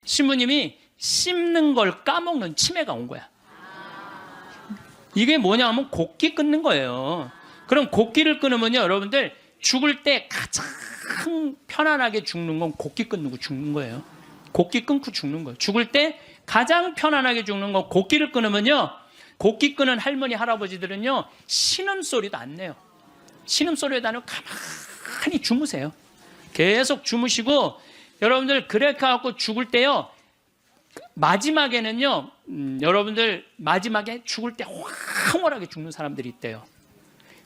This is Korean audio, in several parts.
신부님이 씹는 걸 까먹는 치매가 온 거야. 이게 뭐냐 하면 곡기 끊는 거예요. 그럼 곡기를 끊으면요, 여러분들 죽을 때 가장 편안하게 죽는 건 곡기 끊고 죽는 거예요. 곡기 끊고 죽는 거예요. 죽을 때 가장 편안하게 죽는 건 곡기를 끊으면요, 곡기 끊은 할머니 할아버지들은요 신음소리도 안 내요. 신음소리도 안 내고 가만히 주무세요. 계속 주무시고, 여러분들 그렇게 갖고 죽을 때요, 마지막에는요, 여러분들 마지막에 죽을 때 황홀하게 죽는 사람들이 있대요.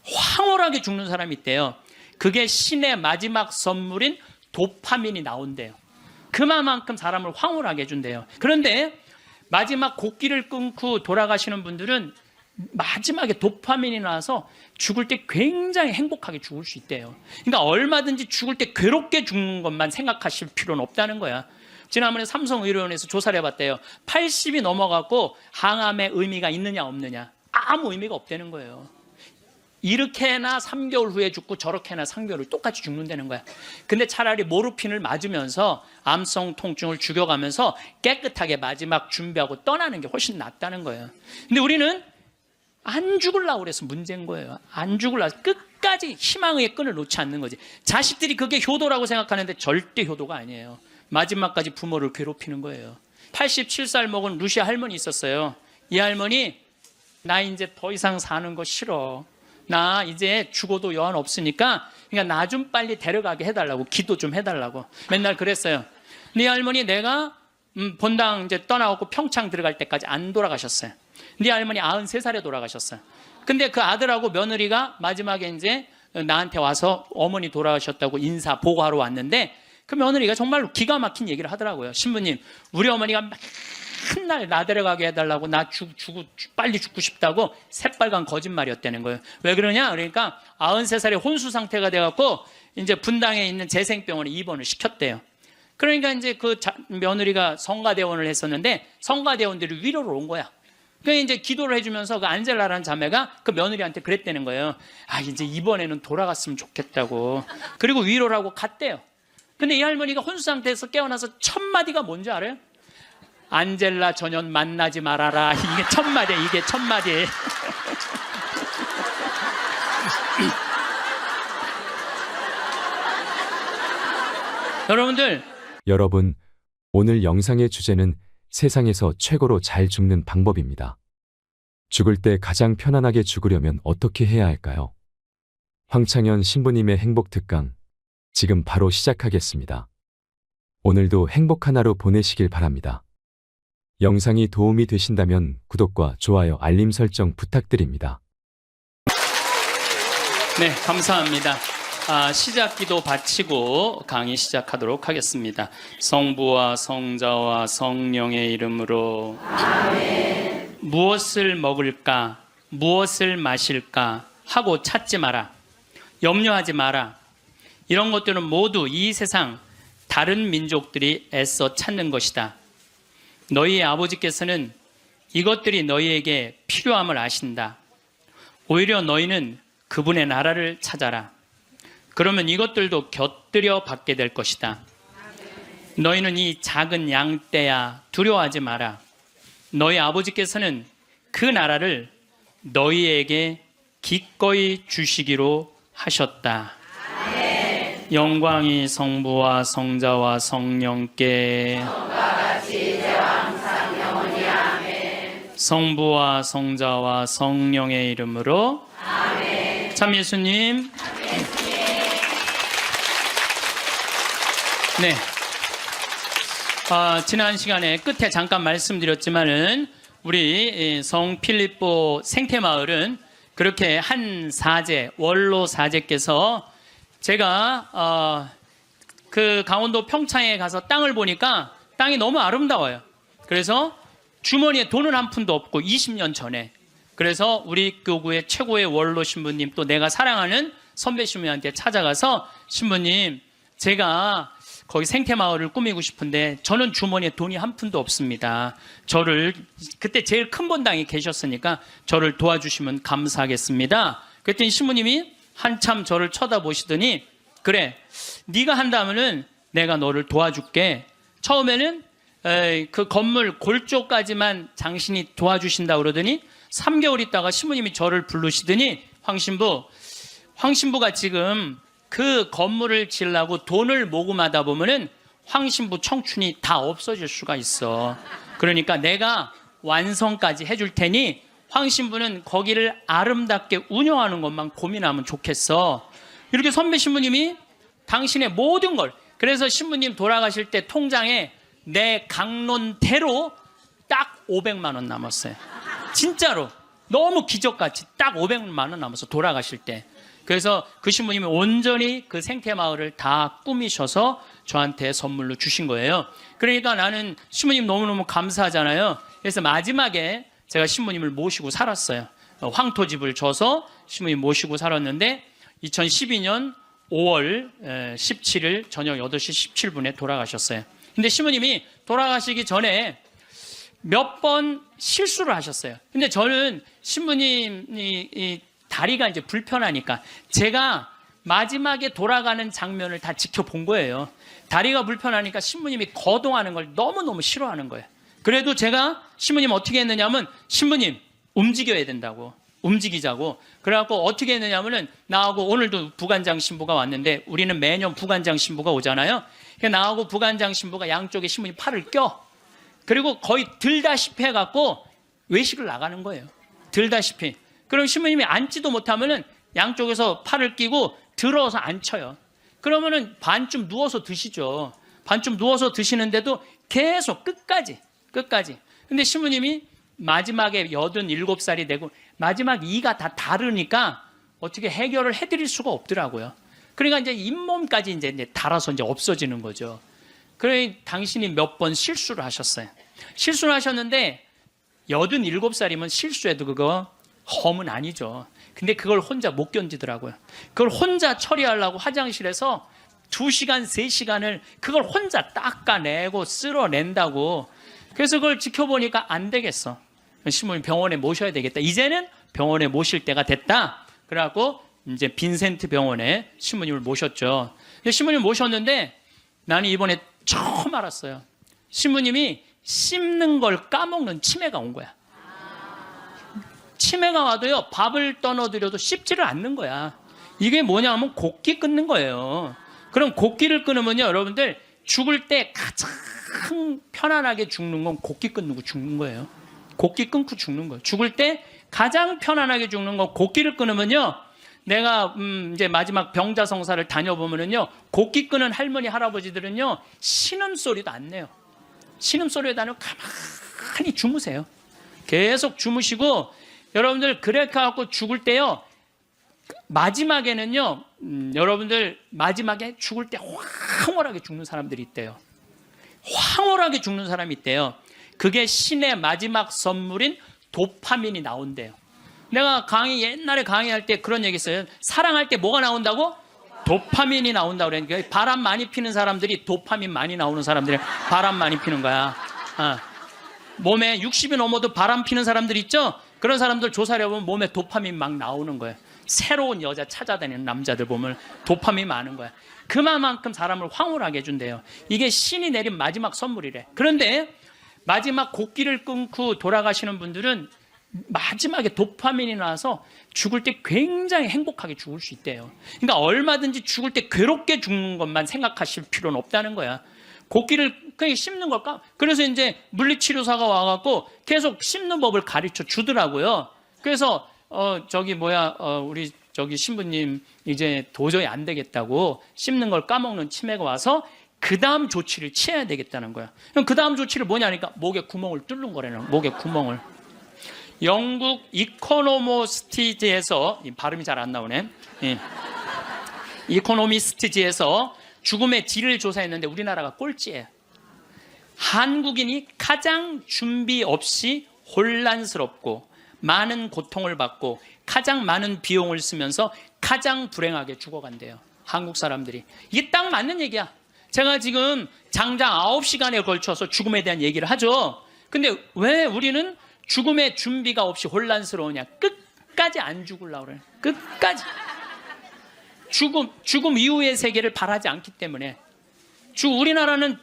황홀하게 죽는 사람이 있대요. 그게 신의 마지막 선물인 도파민이 나온대요. 그만큼 사람을 황홀하게 해준대요. 그런데 마지막 곡기를 끊고 돌아가시는 분들은 마지막에 도파민이 나와서 죽을 때 굉장히 행복하게 죽을 수 있대요. 그러니까 얼마든지 죽을 때 괴롭게 죽는 것만 생각하실 필요는 없다는 거야. 지난번에 삼성의료원에서 조사를 해봤대요. 80이 넘어가고 항암의 의미가 있느냐 없느냐, 아무 의미가 없다는 거예요. 이렇게나 3개월 후에 죽고 저렇게나 3개월 후에 똑같이 죽는다는 거야. 근데 차라리 모르핀을 맞으면서 암성 통증을 죽여가면서 깨끗하게 마지막 준비하고 떠나는 게 훨씬 낫다는 거예요. 근데 우리는 안 죽으려고 그래서 문제인 거예요. 안 죽으려고 끝까지 희망의 끈을 놓지 않는 거지. 자식들이 그게 효도라고 생각하는데 절대 효도가 아니에요. 마지막까지 부모를 괴롭히는 거예요. 87살 먹은 루시아 할머니 있었어요. 이 할머니, 나 이제 더 이상 사는 거 싫어. 나 이제 죽어도 여한 없으니까 그러니까 나 좀 빨리 데려가게 해달라고, 기도 좀 해달라고 맨날 그랬어요. 근데 이 할머니 내가 본당 이제 떠나고 평창 들어갈 때까지 안 돌아가셨어요. 근데 이 할머니 93살에 돌아가셨어요. 근데 그 아들하고 며느리가 마지막에 이제 나한테 와서 어머니 돌아가셨다고 인사 보고하러 왔는데, 그 며느리가 정말로 기가 막힌 얘기를 하더라고요. 신부님, 우리 어머니가 맨날 나 데려가게 해달라고, 나 빨리 죽고 싶다고 새빨간 거짓말이었다는 거예요. 왜 그러냐? 그러니까 93살에 혼수 상태가 돼갖고 이제 분당에 있는 재생병원에 입원을 시켰대요. 그러니까 이제 그 며느리가 성가대원을 했었는데 성가대원들이 위로를 온 거야. 그러니까 이제 기도를 해주면서 그 안젤라라는 자매가 그 며느리한테 그랬다는 거예요. 아, 이제 이번에는 돌아갔으면 좋겠다고. 그리고 위로를 하고 갔대요. 근데 이 할머니가 혼수 상태에서 깨어나서 첫 마디가 뭔지 알아요? 안젤라 전현 만나지 말아라. 이게 첫 마디야. 이게 첫 마디. 여러분, 오늘 영상의 주제는 세상에서 최고로 잘 죽는 방법입니다. 죽을 때 가장 편안하게 죽으려면 어떻게 해야 할까요? 황창현 신부님의 행복 특강, 지금 바로 시작하겠습니다. 오늘도 행복한 하루 보내시길 바랍니다. 영상이 도움이 되신다면 구독과 좋아요, 알림 설정 부탁드립니다. 네, 감사합니다. 시작 기도 바치고 강의 시작하도록 하겠습니다. 성부와 성자와 성령의 이름으로. 아멘. 무엇을 먹을까, 무엇을 마실까 하고 찾지 마라. 염려하지 마라. 이런 것들은 모두 이 세상 다른 민족들이 애써 찾는 것이다. 너희의 아버지께서는 이것들이 너희에게 필요함을 아신다. 오히려 너희는 그분의 나라를 찾아라. 그러면 이것들도 곁들여 받게 될 것이다. 너희는 이 작은 양떼야, 두려워하지 마라. 너희 아버지께서는 그 나라를 너희에게 기꺼이 주시기로 하셨다. 영광이 성부와 성자와 성령께 성부와 성자와 성령의 이름으로. 아멘. 참 예수님. 네. 지난 시간에 끝에 잠깐 말씀드렸지만은 우리 성 필립보 생태마을은 그렇게 한 사제, 원로 사제께서 제가 그 강원도 평창에 가서 땅을 보니까 땅이 너무 아름다워요. 그래서 주머니에 돈은 한 푼도 없고 20년 전에, 그래서 우리 교구의 최고의 원로 신부님, 또 내가 사랑하는 선배 신부님한테 찾아가서, 신부님, 제가 거기 생태마을을 꾸미고 싶은데 저는 주머니에 돈이 한 푼도 없습니다. 저를, 그때 제일 큰 본당에 계셨으니까 저를 도와주시면 감사하겠습니다. 그랬더니 신부님이 한참 저를 쳐다보시더니, 그래, 네가 한다면은 내가 너를 도와줄게. 처음에는 그 건물 골조까지만 당신이 도와주신다 그러더니 3개월 있다가 신부님이 저를 부르시더니 황신부가 지금 그 건물을 지으려고 돈을 모금하다 보면은 황신부 청춘이 다 없어질 수가 있어. 그러니까 내가 완성까지 해줄 테니 황신부는 거기를 아름답게 운영하는 것만 고민하면 좋겠어. 이렇게 선배 신부님이 당신의 모든 걸, 그래서 신부님 돌아가실 때 통장에 내 강론대로 딱 500만 원 남았어요. 진짜로 너무 기적같이 딱 500만 원 남았어, 돌아가실 때. 그래서 그 신부님이 온전히 그 생태마을을 다 꾸미셔서 저한테 선물로 주신 거예요. 그러니까 나는 신부님 너무너무 감사하잖아요. 그래서 마지막에 제가 신부님을 모시고 살았어요. 황토집을 줘서 신부님 모시고 살았는데 2012년 5월 17일 저녁 8시 17분에 돌아가셨어요. 근데 신부님이 돌아가시기 전에 몇 번 실수를 하셨어요. 근데 저는 신부님이 이 다리가 이제 불편하니까 제가 마지막에 돌아가는 장면을 다 지켜본 거예요. 다리가 불편하니까 신부님이 거동하는 걸 너무너무 싫어하는 거예요. 그래도 제가 신부님 어떻게 했느냐면, 신부님 움직여야 된다고, 움직이자고. 그래갖고 어떻게 했느냐면은 나하고, 오늘도 부관장 신부가 왔는데 우리는 매년 부관장 신부가 오잖아요. 나하고 부관장 신부가 양쪽에 신부님 팔을 껴. 그리고 거의 들다시피 해갖고 외식을 나가는 거예요. 들다시피. 그럼 신부님이 앉지도 못하면은 양쪽에서 팔을 끼고 들어서 앉혀요. 그러면은 반쯤 누워서 드시죠. 반쯤 누워서 드시는데도 계속 끝까지. 근데 신부님이 마지막에 87살이 되고 마지막 이가 다 다르니까 어떻게 해결을 해드릴 수가 없더라고요. 그러니까 이제 잇몸까지 이제 달아서 이제 없어지는 거죠. 그래 당신이 몇 번 실수를 하셨어요. 실수를 하셨는데 87살이면 실수해도 그거 험은 아니죠. 근데 그걸 혼자 못 견디더라고요. 그걸 혼자 처리하려고 화장실에서 2시간, 3시간을 그걸 혼자 닦아내고 쓸어낸다고. 그래서 그걸 지켜보니까 안 되겠어. 신부님 병원에 모셔야 되겠다. 이제는 병원에 모실 때가 됐다. 그래갖고 이제 빈센트 병원에 신부님을 모셨죠. 신부님 모셨는데 나는 이번에 처음 알았어요. 신부님이 씹는 걸 까먹는 치매가 온 거야. 치매가 와도요, 밥을 떠넣어드려도 씹지를 않는 거야. 이게 뭐냐면 곡기 끊는 거예요. 그럼 곡기를 끊으면요, 여러분들 죽을 때 가장 편안하게 죽는 건 곡기 끊고 죽는 거예요. 곡기 끊고 죽는 거예요. 죽을 때 가장 편안하게 죽는 건 곡기를 끊으면요, 내가 이제 마지막 병자성사를 다녀보면은요, 곡기 끊은 할머니 할아버지들은요 신음소리도 안 내요. 신음소리도 안 내고 가만히 주무세요. 계속 주무시고, 여러분들 그렇게 갖고 죽을 때요, 마지막에는요, 여러분들 마지막에 죽을 때 황홀하게 죽는 사람들이 있대요. 황홀하게 죽는 사람이 있대요. 그게 신의 마지막 선물인 도파민이 나온대요. 내가 옛날에 강의할 때 그런 얘기 했어요. 사랑할 때 뭐가 나온다고? 도파민이 나온다고 그러니까 바람 많이 피는 사람들이 도파민 많이 나오는 사람들이 바람 많이 피는 거야. 몸에 60이 넘어도 바람 피는 사람들 있죠? 그런 사람들 조사를 해보면 몸에 도파민 막 나오는 거예요. 새로운 여자 찾아다니는 남자들 보면 도파민 많은 거야. 그만큼 사람을 황홀하게 해준대요. 이게 신이 내린 마지막 선물이래. 그런데 마지막 곡기를 끊고 돌아가시는 분들은 마지막에 도파민이 나와서 죽을 때 굉장히 행복하게 죽을 수 있대요. 그러니까 얼마든지 죽을 때 괴롭게 죽는 것만 생각하실 필요는 없다는 거야. 곡기를 그냥 씹는 걸까? 그래서 이제 물리치료사가 와갖고 계속 씹는 법을 가르쳐 주더라고요. 그래서 우리 신부님 이제 도저히 안 되겠다고 씹는 걸 까먹는 치매가 와서 그 다음 조치를 취해야 되겠다는 거야. 그럼 그 다음 조치를 뭐냐니까 목에 구멍을 뚫는 거라는, 목에 구멍을. 영국 이코노미스트지에서, 발음이 잘 안 나오네. 이코노미스트지에서 죽음의 질을 조사했는데 우리나라가 꼴찌예요. 한국인이 가장 준비 없이 혼란스럽고 많은 고통을 받고 가장 많은 비용을 쓰면서 가장 불행하게 죽어간대요. 한국 사람들이. 이게 딱 맞는 얘기야. 제가 지금 장장 9시간에 걸쳐서 죽음에 대한 얘기를 하죠. 근데 왜 우리는 죽음의 준비가 없이 혼란스러우냐? 끝까지 안 죽으려고 그래. 끝까지. 죽음 이후의 세계를 바라지 않기 때문에. 우리나라는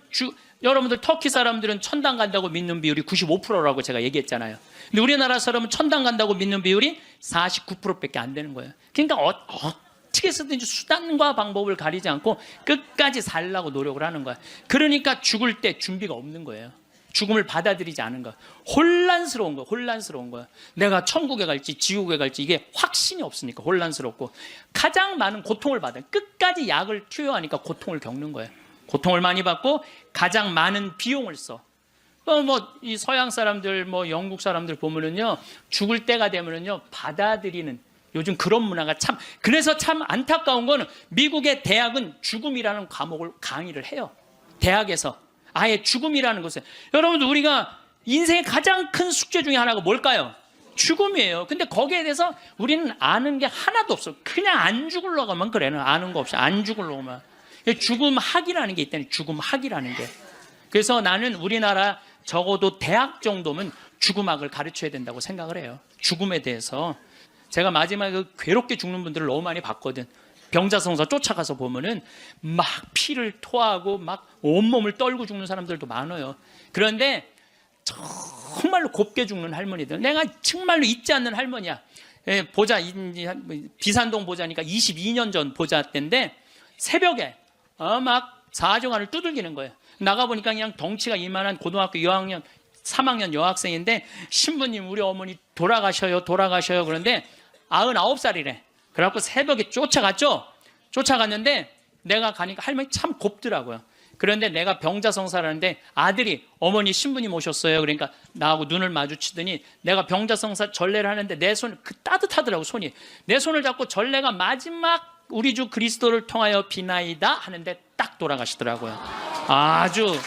여러분들 터키 사람들은 천당 간다고 믿는 비율이 95%라고 제가 얘기했잖아요. 근데 우리나라 사람은 천당 간다고 믿는 비율이 49%밖에 안 되는 거예요. 그러니까 어떻게 해서든지 수단과 방법을 가리지 않고 끝까지 살려고 노력을 하는 거야. 그러니까 죽을 때 준비가 없는 거예요. 죽음을 받아들이지 않은 거야. 혼란스러운 거야. 내가 천국에 갈지 지옥에 갈지 이게 확신이 없으니까 혼란스럽고, 가장 많은 고통을 받아요. 끝까지 약을 투여하니까 고통을 겪는 거예요. 고통을 많이 받고 가장 많은 비용을 써. 이 서양 사람들, 영국 사람들 보면은요, 죽을 때가 되면은요, 받아들이는, 요즘 그런 문화가 그래서 참 안타까운 거는 미국의 대학은 죽음이라는 과목을 강의를 해요. 대학에서. 아예 죽음이라는 것을. 여러분들, 우리가 인생의 가장 큰 숙제 중에 하나가 뭘까요? 죽음이에요. 근데 거기에 대해서 우리는 아는 게 하나도 없어. 그냥 안 죽으려고만 그래. 아는 거 없이 안 죽으려고만. 죽음학이라는 게 있다니, 죽음학이라는 게. 그래서 나는 우리나라 적어도 대학 정도면 죽음학을 가르쳐야 된다고 생각을 해요. 죽음에 대해서. 제가 마지막에 괴롭게 죽는 분들을 너무 많이 봤거든. 병자성사 쫓아가서 보면은 막 피를 토하고 막 온몸을 떨고 죽는 사람들도 많아요. 그런데 정말로 곱게 죽는 할머니들, 내가 정말로 잊지 않는 할머니야. 보자, 비산동 보자니까 22년 전 보자 때인데, 새벽에 막 4정안을 두들기는 거예요. 나가보니까 그냥 덩치가 이만한 고등학교 2학년 3학년 여학생인데, 신부님 우리 어머니 돌아가셔요 그런데 99살이래. 그래갖고 새벽에 쫓아갔는데, 내가 가니까 할머니 참 곱더라고요. 그런데 내가 병자성사를 하는데 아들이 어머니 신부님 오셨어요. 그러니까 나하고 눈을 마주치더니, 내가 병자성사 전례를 하는데 내 손 따뜻하더라고. 손이 내 손을 잡고 전례가 마지막 우리 주 그리스도를 통하여 비나이다 하는데 딱 돌아가시더라고요. 아주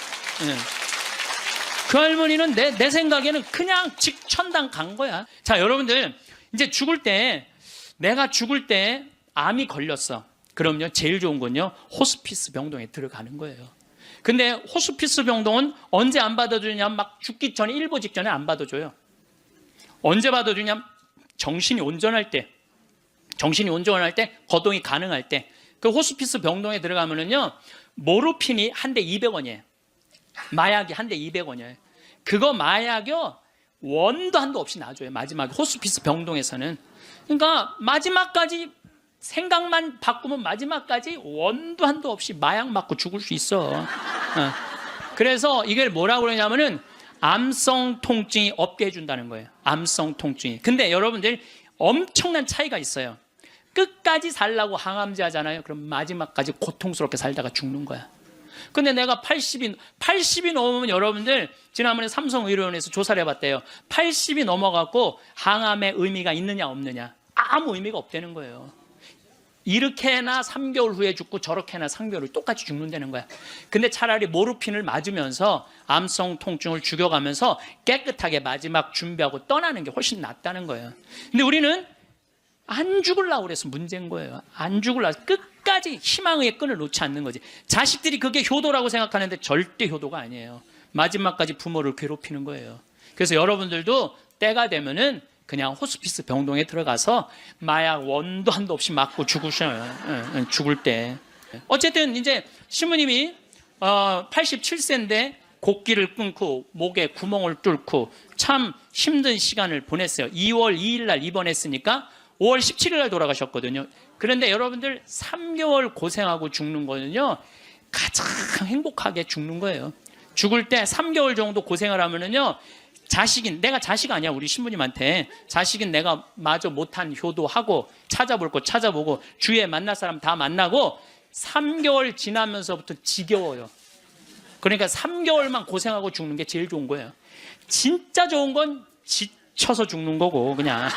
그 할머니는 내 생각에는 그냥 직천당 간 거야. 자, 여러분들, 이제 내가 죽을 때 암이 걸렸어. 그럼요, 제일 좋은 건요, 호스피스 병동에 들어가는 거예요. 근데 호스피스 병동은 언제 안 받아주냐? 막 죽기 전에, 일보 직전에 안 받아줘요. 언제 받아주냐? 정신이 온전할 때, 거동이 가능할 때. 그 호스피스 병동에 들어가면은요, 모르핀이 한 대 200원이에요. 마약이 한 대 200원이에요. 그거 마약이요, 원도 한도 없이 놔줘요. 마지막에 호스피스 병동에서는. 그러니까 마지막까지 생각만 바꾸면 마지막까지 원도 한도 없이 마약 맞고 죽을 수 있어. 그래서 이걸 뭐라고 그러냐면은 암성 통증이 없게 해준다는 거예요. 암성 통증이. 근데 여러분들, 엄청난 차이가 있어요. 끝까지 살라고 항암제 하잖아요. 그럼 마지막까지 고통스럽게 살다가 죽는 거야. 근데 내가 80이 넘으면, 여러분들 지난번에 삼성의료원에서 조사를 해봤대요. 80이 넘어갖고 항암의 의미가 있느냐 없느냐, 아무 의미가 없다는 거예요. 이렇게나 3개월 후에 죽고 저렇게나 3개월 후에 똑같이 죽는다는 거야. 근데 차라리 모르핀을 맞으면서 암성 통증을 죽여가면서 깨끗하게 마지막 준비하고 떠나는 게 훨씬 낫다는 거예요. 근데 우리는 안 죽으려고 그래서 문제인 거예요. 안 죽으려고 끝까지 희망의 끈을 놓지 않는 거지. 자식들이 그게 효도라고 생각하는데 절대 효도가 아니에요. 마지막까지 부모를 괴롭히는 거예요. 그래서 여러분들도 때가 되면은 그냥 호스피스 병동에 들어가서 마약 원도 한도 없이 맞고 죽으셔요. 죽을 때. 어쨌든 이제 신부님이 87세인데 곡기를 끊고 목에 구멍을 뚫고 참 힘든 시간을 보냈어요. 2월 2일 날 입원했으니까 5월 17일 날 돌아가셨거든요. 그런데 여러분들, 3개월 고생하고 죽는 거는요, 가장 행복하게 죽는 거예요. 죽을 때 3개월 정도 고생을 하면은요, 내가 자식 아니야, 우리 신부님한테. 자식은 내가 마저 못한 효도하고, 찾아볼 거 찾아보고, 주위에 만날 사람 다 만나고, 3개월 지나면서부터 지겨워요. 그러니까 3개월만 고생하고 죽는 게 제일 좋은 거예요. 진짜 좋은 건 지쳐서 죽는 거고, 그냥.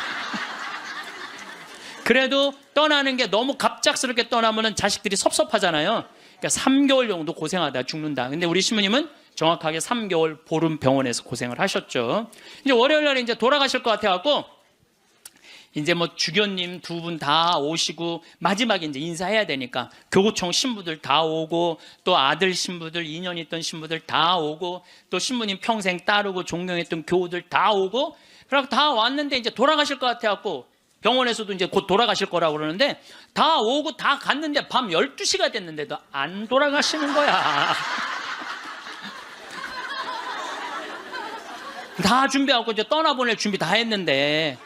그래도 떠나는 게 너무 갑작스럽게 떠나면 자식들이 섭섭하잖아요. 그러니까 3개월 정도 고생하다 죽는다. 근데 우리 신부님은 정확하게 3개월 보름 병원에서 고생을 하셨죠. 이제 월요일 날에 이제 돌아가실 것 같아갖고, 이제 주교님 2분 다 오시고, 마지막에 이제 인사해야 되니까, 교구청 신부들 다 오고, 또 아들 신부들, 2년 있던 신부들 다 오고, 또 신부님 평생 따르고 존경했던 교우들 다 오고, 그래서 다 왔는데 이제 돌아가실 것 같아갖고, 병원에서도 이제 곧 돌아가실 거라고 그러는데 다 오고 다 갔는데 밤 12시가 됐는데도 안 돌아가시는 거야. 다 준비하고 이제 떠나보낼 준비 다 했는데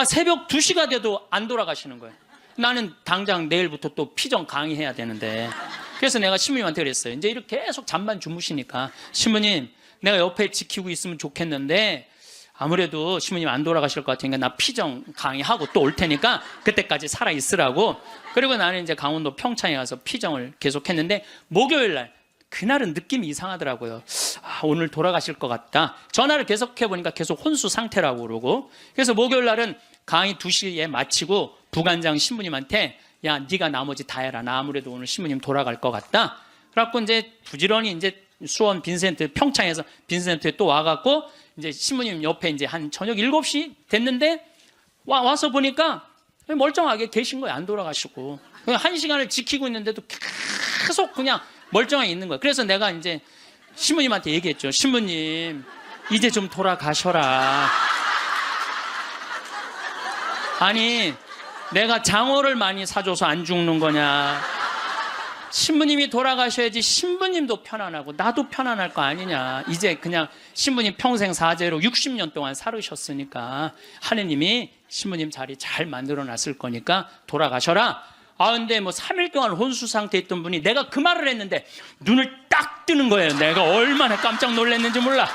새벽 2시가 돼도 안 돌아가시는 거예요. 나는 당장 내일부터 또 피정 강의해야 되는데 그래서 내가 신부님한테 그랬어요. 이제 이렇게 계속 잠만 주무시니까 신부님 내가 옆에 지키고 있으면 좋겠는데 아무래도 신부님 안 돌아가실 것 같으니까 나 피정 강의하고 또 올 테니까 그때까지 살아 있으라고. 그리고 나는 이제 강원도 평창에 가서 피정을 계속했는데 목요일 날 그날은 느낌이 이상하더라고요. 오늘 돌아가실 것 같다. 전화를 계속해 보니까 계속 혼수 상태라고 그러고. 그래서 목요일 날은 강의 2시에 마치고 부관장 신부님한테 야 네가 나머지 다 해라. 나 아무래도 오늘 신부님 돌아갈 것 같다. 그래갖고 이제 부지런히 이제 수원 빈센트 평창에서 빈센트에 또 와갖고 이제 신부님 옆에 이제 한 저녁 7시 됐는데 와서 보니까 멀쩡하게 계신 거예요. 안 돌아가시고. 그냥 1시간을 지키고 있는데도 계속 그냥 멀쩡하게 있는 거예요. 그래서 내가 이제 신부님한테 얘기했죠. 신부님 이제 좀 돌아가셔라. 아니 내가 장어를 많이 사줘서 안 죽는 거냐. 신부님이 돌아가셔야지 신부님도 편안하고 나도 편안할 거 아니냐. 이제 그냥 신부님 평생 사죄로 60년 동안 살으셨으니까 하느님이 신부님 자리 잘 만들어 놨을 거니까 돌아가셔라. 근데 뭐 3일 동안 혼수 상태에 있던 분이 내가 그 말을 했는데 눈을 딱 뜨는 거예요. 내가 얼마나 깜짝 놀랐는지 몰라.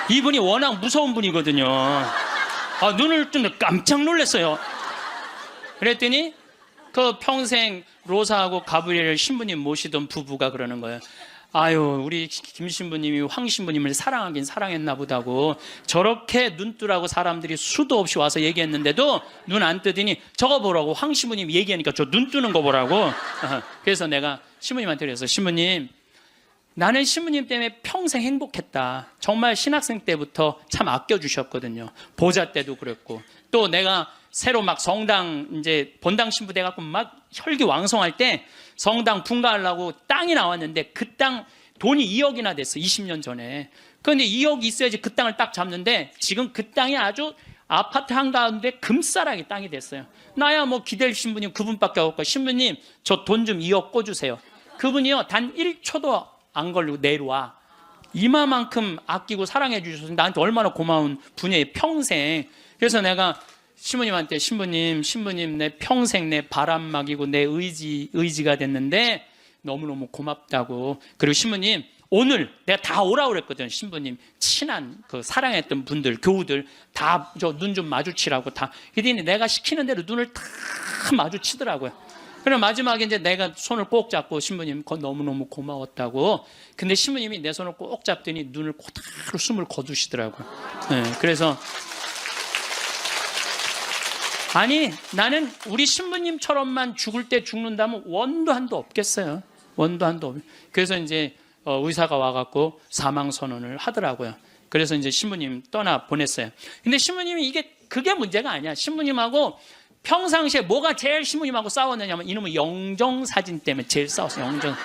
이분이 워낙 무서운 분이거든요. 눈을 뜨는데 깜짝 놀랐어요. 그랬더니 그 평생 로사하고 가브리엘 신부님 모시던 부부가 그러는 거예요. 아유 우리 김 신부님이 황 신부님을 사랑하긴 사랑했나 보다고 저렇게 눈 뜨라고 사람들이 수도 없이 와서 얘기했는데도 눈 안 뜨더니 저거 보라고 황 신부님 얘기하니까 저 눈 뜨는 거 보라고. 그래서 내가 신부님한테 그래서 신부님 나는 신부님 때문에 평생 행복했다. 정말 신학생 때부터 참 아껴주셨거든요. 보자 때도 그랬고 또 내가 새로 막 성당 이제 본당 신부 돼갖고 막 혈기왕성할 때 성당 분가하려고 땅이 나왔는데 그 땅 돈이 2억이나 됐어. 20년 전에. 그런데 2억 있어야지 그 땅을 딱 잡는데 지금 그 땅이 아주 아파트 한가운데 금싸라기 땅이 됐어요. 나야 뭐 기댈 신부님 그분밖에 없고 신부님 저 돈 좀 2억 꿔주세요. 그분이요 단 1초도 안 걸리고 내려와. 이마만큼 아끼고 사랑해 주셔서 나한테 얼마나 고마운 분이에요. 평생. 그래서 내가 신부님한테 신부님 내 평생 내 바람막이고 내 의지가 됐는데 너무너무 고맙다고. 그리고 신부님 오늘 내가 다 오라고 그랬거든. 신부님 친한 그 사랑했던 분들 교우들 다 저 눈 좀 마주치라고 다. 그랬더니 내가 시키는 대로 눈을 다 마주치더라고요. 그럼 마지막에 이제 내가 손을 꼭 잡고 신부님 너무너무 고마웠다고. 근데 신부님이 내 손을 꼭 잡더니 눈을 그대로 숨을 거두시더라고요. 네, 그래서 아니 나는 우리 신부님처럼만 죽을 때 죽는다면 원도 한도 없겠어요. 원도 한도 없. 그래서 이제 의사가 와갖고 사망 선언을 하더라고요. 그래서 이제 신부님 떠나 보냈어요. 근데 신부님이 그게 문제가 아니야. 신부님하고 평상시에 뭐가 제일 신부님하고 싸웠느냐면 이놈의 영정사진 때문에 제일 싸웠어요. 영정.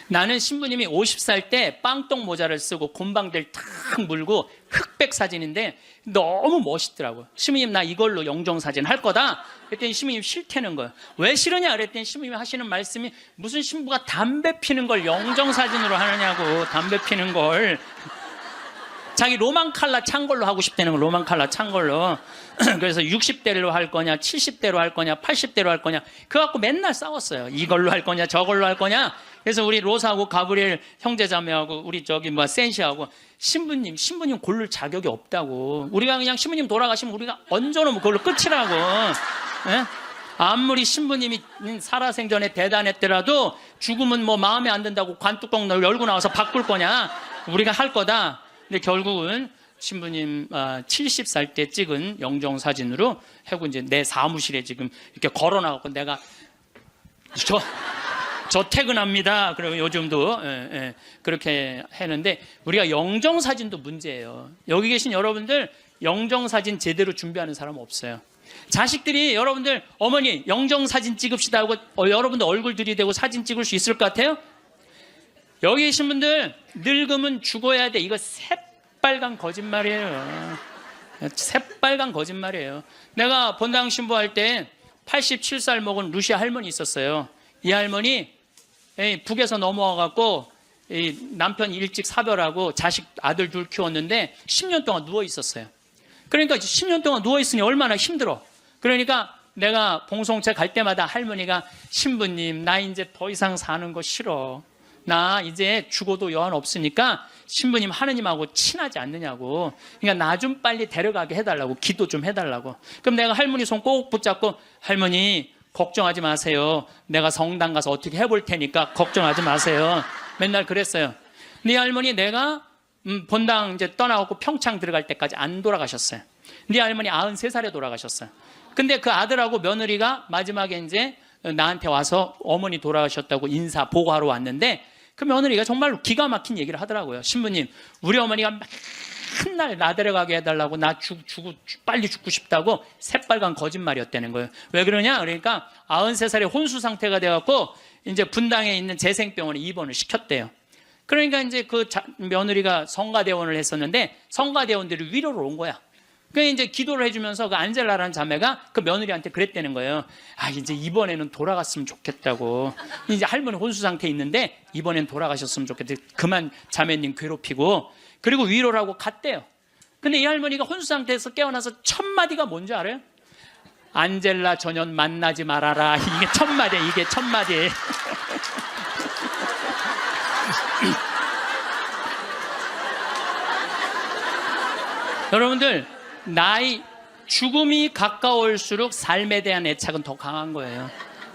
나는 신부님이 50살 때 빵떡 모자를 쓰고 곰방대를 탁 물고 흑백 사진인데 너무 멋있더라고요. 신부님 나 이걸로 영정사진 할 거다. 그랬더니 신부님 싫다는 거예요. 왜 싫으냐 그랬더니 신부님이 하시는 말씀이 무슨 신부가 담배 피는 걸 영정사진으로 하느냐고. 담배 피는 걸 자기 로만 칼라 찬 걸로 하고 싶다는 거. 로만 칼라 찬 걸로. 그래서 60대로 할 거냐 70대로 할 거냐 80대로 할 거냐 그거 갖고 맨날 싸웠어요. 이걸로 할 거냐 저걸로 할 거냐. 그래서 우리 로사하고 가브리엘 형제자매하고 우리 센시하고 신부님 고를 자격이 없다고. 우리가 그냥 신부님 돌아가시면 우리가 얹어놓으면 그걸로 끝이라고. 예? 아무리 신부님이 살아생전에 대단했더라도 죽으면 뭐 마음에 안 든다고 관뚜껑 열고 나와서 바꿀 거냐. 우리가 할 거다. 근데 결국은 신부님 70살 때 찍은 영정사진으로 하고 이제 내 사무실에 지금 이렇게 걸어놔갖고 내가 저 퇴근합니다. 그리고 요즘도 그렇게 했는데 우리가 영정사진도 문제예요. 여기 계신 여러분들 영정사진 제대로 준비하는 사람 없어요. 자식들이 여러분들 어머니 영정사진 찍읍시다 하고 여러분들 얼굴 들이대고 사진 찍을 수 있을 것 같아요? 여기 계신 분들 늙으면 죽어야 돼. 이거 새빨간 거짓말이에요. 새빨간 거짓말이에요. 내가 본당 신부할 때 87살 먹은 루시아 할머니 있었어요. 이 할머니 북에서 넘어와 갖고 남편 일찍 사별하고 자식 아들 둘 키웠는데 10년 동안 누워 있었어요. 그러니까 10년 동안 누워 있으니 얼마나 힘들어. 그러니까 내가 봉송체 갈 때마다 할머니가 신부님 나 이제 더 이상 사는 거 싫어. 나 이제 죽어도 여한 없으니까 신부님 하느님하고 친하지 않느냐고. 그러니까 나 좀 빨리 데려가게 해달라고. 기도 좀 해달라고. 그럼 내가 할머니 손 꼭 붙잡고 할머니 걱정하지 마세요. 내가 성당 가서 어떻게 해볼 테니까 걱정하지 마세요. 맨날 그랬어요. 네 할머니 내가 본당 이제 떠나고 평창 들어갈 때까지 안 돌아가셨어요. 네 할머니 93살에 돌아가셨어요. 근데 그 아들하고 며느리가 마지막에 이제 나한테 와서 어머니 돌아가셨다고 인사 보고하러 왔는데 그 며느리가 정말로 기가 막힌 얘기를 하더라고요. 신부님, 우리 어머니가 맨날 나 데려가게 해달라고 나 빨리 죽고 싶다고 새빨간 거짓말이었다는 거예요. 왜 그러냐? 그러니까 93살에 혼수 상태가 돼갖고 이제 분당에 있는 재생병원에 입원을 시켰대요. 그러니까 이제 그 며느리가 성가대원을 했었는데 성가대원들이 위로를 온 거야. 그 이제 기도를 해주면서 그 안젤라라는 자매가 그 며느리한테 그랬다는 거예요. 아, 이제 이번에는 돌아갔으면 좋겠다고. 이제 할머니 혼수 상태에 있는데 이번엔 돌아가셨으면 좋겠다. 그만 자매님 괴롭히고. 그리고 위로를 하고 갔대요. 근데 이 할머니가 혼수 상태에서 깨어나서 첫 마디가 뭔지 알아요? 안젤라 전현 만나지 말아라. 이게 첫 마디야. 이게 첫 마디. 여러분들 죽음이 가까울수록 삶에 대한 애착은 더 강한 거예요.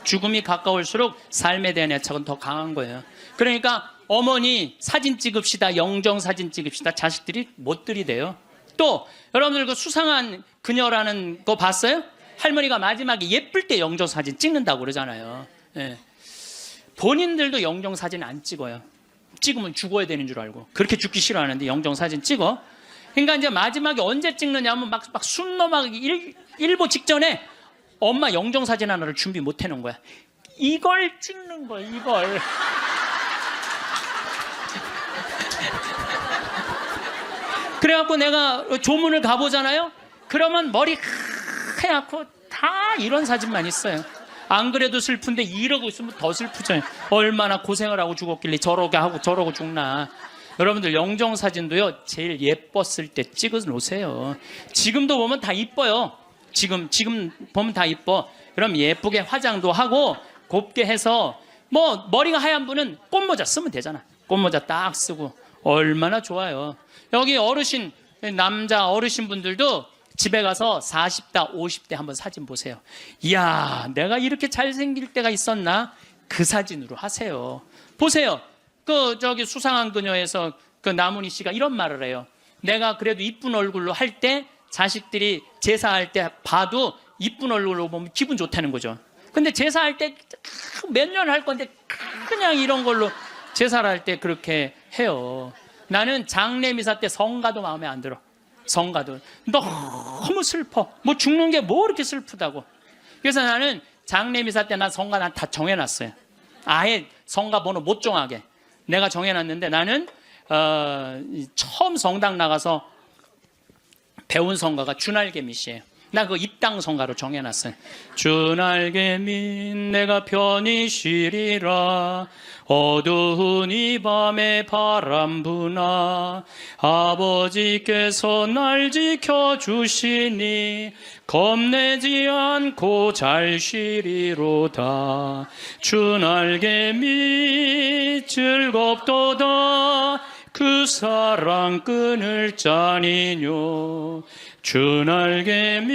죽음이 가까울수록 삶에 대한 애착은 더 강한 거예요. 그러니까 어머니 사진 찍읍시다, 영정 사진 찍읍시다. 자식들이 못 들이대요. 또 여러분들 그 수상한 그녀라는 거 봤어요? 할머니가 마지막에 예쁠 때 영정 사진 찍는다고 그러잖아요. 예. 본인들도 영정 사진 안 찍어요. 찍으면 죽어야 되는 줄 알고. 그렇게 죽기 싫어하는데 영정 사진 찍어. 그러니까 이제 마지막에 언제 찍느냐면 막 숨 넘어가기 일보 직전에 엄마 영정사진 하나를 준비 못 해놓은 거야. 이걸 찍는 거야, 이걸. 그래갖고 내가 조문을 가보잖아요. 그러면 머리 하얗고 다 이런 사진만 있어요. 안 그래도 슬픈데 이러고 있으면 더 슬프죠. 얼마나 고생을 하고 죽었길래 저러게 하고 저러고 죽나. 여러분들 영정사진도요 제일 예뻤을 때 찍어 놓으세요. 지금도 보면 다 이뻐요. 지금 보면 다 이뻐. 그럼 예쁘게 화장도 하고 곱게 해서 뭐 머리가 하얀 분은 꽃모자 쓰면 되잖아. 꽃모자 딱 쓰고 얼마나 좋아요. 여기 어르신 남자 어르신 분들도 집에 가서 40대 50대 한번 사진 보세요. 이야 내가 이렇게 잘생길 때가 있었나. 그 사진으로 하세요. 보세요. 저기 수상한 그녀에서 그 나문희 씨가 이런 말을 해요. 내가 그래도 이쁜 얼굴로 할 때 자식들이 제사할 때 봐도 이쁜 얼굴로 보면 기분 좋다는 거죠. 근데 제사할 때 몇 년 할 건데 그냥 이런 걸로 제사를 할 때 그렇게 해요. 나는 장례미사 때 성가도 마음에 안 들어. 성가도 너무 슬퍼. 뭐 죽는 게 뭐 이렇게 슬프다고. 그래서 나는 장례미사 때 난 성가 난 다 정해놨어요. 아예 성가 번호 못 정하게 내가 정해놨는데 나는 처음 성당 나가서 배운 성가가 주날개밋이에요. 나 그 입당 성가로 정해놨어요. 주날개밋 내가 편히 쉬리라 어두운 이 밤에 바람 부나 아버지께서 날 지켜주시니 겁내지 않고 잘 쉬리로다. 주날개밋 즐겁도다 그 사랑 끊을 자니뇨. 주날개밋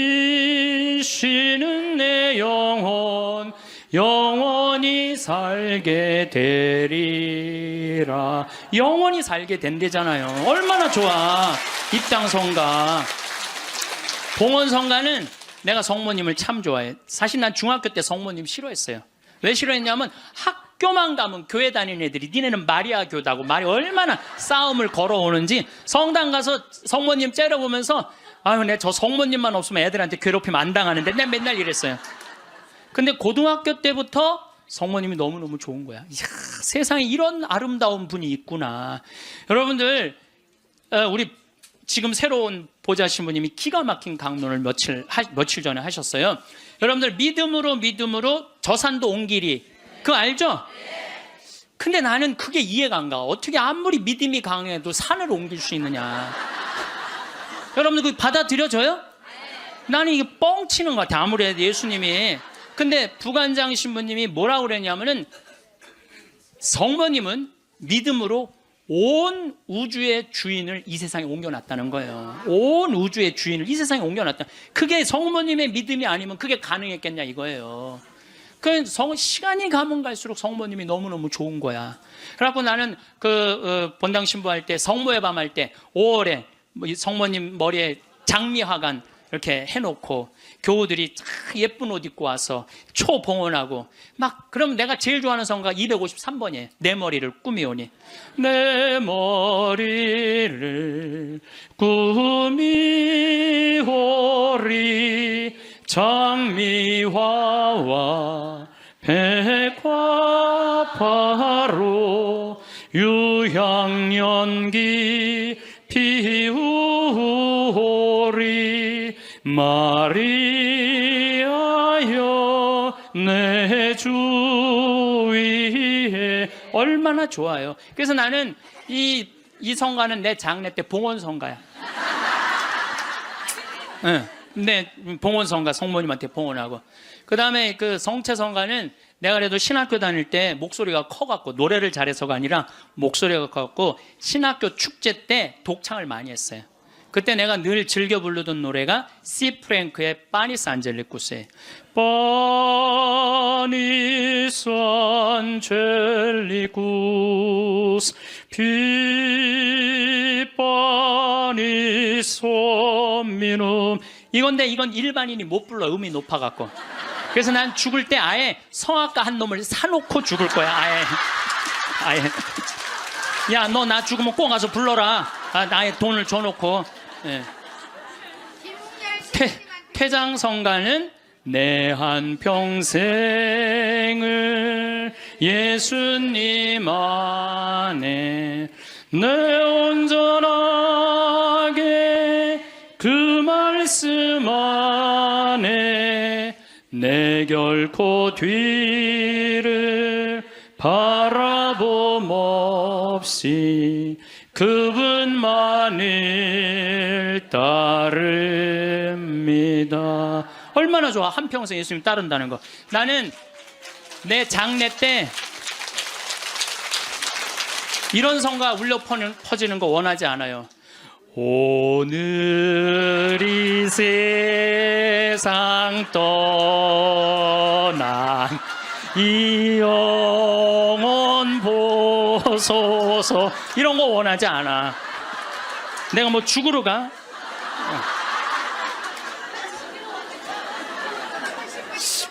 쉬는 내 영혼 영원히 살게 되리라. 영원히 살게 된대잖아요. 얼마나 좋아. 입당성가. 봉헌성가는 내가 성모님을 참 좋아해. 사실 난 중학교 때 성모님 싫어했어요. 왜 싫어했냐면 학교만 가면 교회 다니는 애들이 니네는 마리아 교다고 말이 얼마나 싸움을 걸어오는지 성당 가서 성모님 째려보면서 아유 내 저 성모님만 없으면 애들한테 괴롭히면 안 당하는데 내가 맨날 이랬어요. 근데 고등학교 때부터 성모님이 너무너무 좋은 거야. 이야, 세상에 이런 아름다운 분이 있구나. 여러분들 우리 지금 새로운 보좌 신부님이 기가 막힌 강론을 며칠 전에 하셨어요. 여러분들 믿음으로 저 산도 온 길이, 그거 알죠? 근데 나는 그게 이해가 안 가. 어떻게 아무리 믿음이 강해도 산을 옮길 수 있느냐. 여러분들 그거 받아들여져요? 나는 이게 뻥치는 것 같아, 아무래도 예수님이. 근데 부관장 신부님이 뭐라고 그랬냐면은, 성모님은 믿음으로 온 우주의 주인을 이 세상에 옮겨놨다는 거예요. 온 우주의 주인을 이 세상에 옮겨놨다. 그게 성모님의 믿음이 아니면 그게 가능했겠냐 이거예요. 그 시간이 가면 갈수록 성모님이 너무너무 좋은 거야. 그래갖고 나는 본당 신부할 때, 성모의 밤 할 때 5월에 성모님 머리에 장미화관 이렇게 해놓고 교우들이 예쁜 옷 입고 와서 초봉헌하고 막, 그럼 내가 제일 좋아하는 성가 253번이에요. 내 머리를 꾸미오니. 내 머리를 꾸미오리 장미화와 백화파로 유향연기 피우오리 마리아여 내 주 위에. 얼마나 좋아요. 그래서 나는 이 성가는 내 장례 때 봉헌 성가야. 네, 근데 봉헌 성가, 성모님한테 봉헌하고. 그 다음에 그 성체 성가는 내가 그래도 신학교 다닐 때 목소리가 커갖고, 노래를 잘해서가 아니라 목소리가 커갖고 신학교 축제 때 독창을 많이 했어요. 그때 내가 늘 즐겨 부르던 노래가 시 프랭크의 파니스 안젤리쿠스예요. 파니스 안젤리쿠스 피 파니스 미눔. 이건데 이건 일반인이 못 불러, 음이 높아갖고. 그래서 난 죽을 때 아예 성악가 한 놈을 사놓고 죽을 거야. 아예. 야, 너 나 죽으면 꼭 가서 불러라. 나의 돈을 줘놓고. 예. 퇴장성가는 내 한평생을 예수님 안에 내 온전하게 그 말씀 안에 내 결코 뒤를 바라봄 없이 그분만을 따릅니다. 얼마나 좋아, 한평생 예수님 따른다는 거. 나는 내 장례 때 이런 성가 울려 퍼지는 거 원하지 않아요. 오늘 이 세상 떠난 이 영혼 보소서, 이런 거 원하지 않아. 내가 뭐 죽으러 가?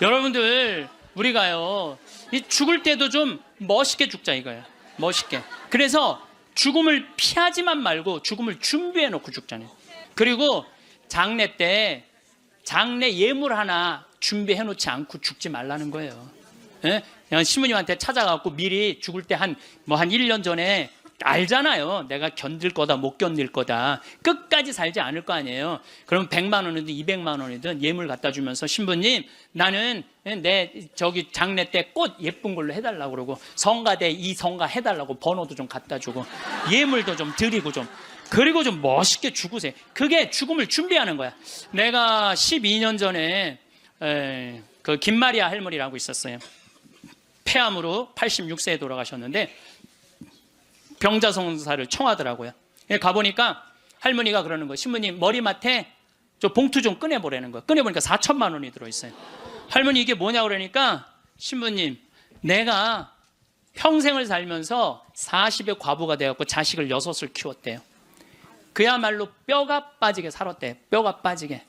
여러분들, 우리가요, 이 죽을 때도 좀 멋있게 죽자 이거야. 멋있게. 그래서 죽음을 피하지만 말고 죽음을 준비해 놓고 죽잖아요. 그리고 장례 때 장례 예물 하나 준비해 놓지 않고 죽지 말라는 거예요. 예? 그냥 신부님한테 찾아가고 미리 죽을 때 한 1년 전에 알잖아요. 내가 견딜 거다 못 견딜 거다. 끝까지 살지 않을 거 아니에요. 그럼 100만 원이든 200만 원이든 예물 갖다 주면서, 신부님 나는 내 저기 장례 때 꽃 예쁜 걸로 해달라고 그러고, 성가대 이 성가 해달라고 번호도 좀 갖다 주고 예물도 좀 드리고 좀, 그리고 좀 멋있게 죽으세요. 그게 죽음을 준비하는 거야. 내가 12년 전에 그 김마리아 할머니라고 있었어요. 폐암으로 86세에 돌아가셨는데 병자성사를 청하더라고요. 가보니까 할머니가 그러는 거예요. 신부님 머리맡에 저 봉투 좀 꺼내보라는 거예요. 꺼내보니까 4천만 원이 들어있어요. 할머니 이게 뭐냐고 그러니까, 신부님 내가 평생을 살면서 40의 과부가 되었고 자식을 6을 키웠대요. 그야말로 뼈가 빠지게 살았대요. 뼈가 빠지게.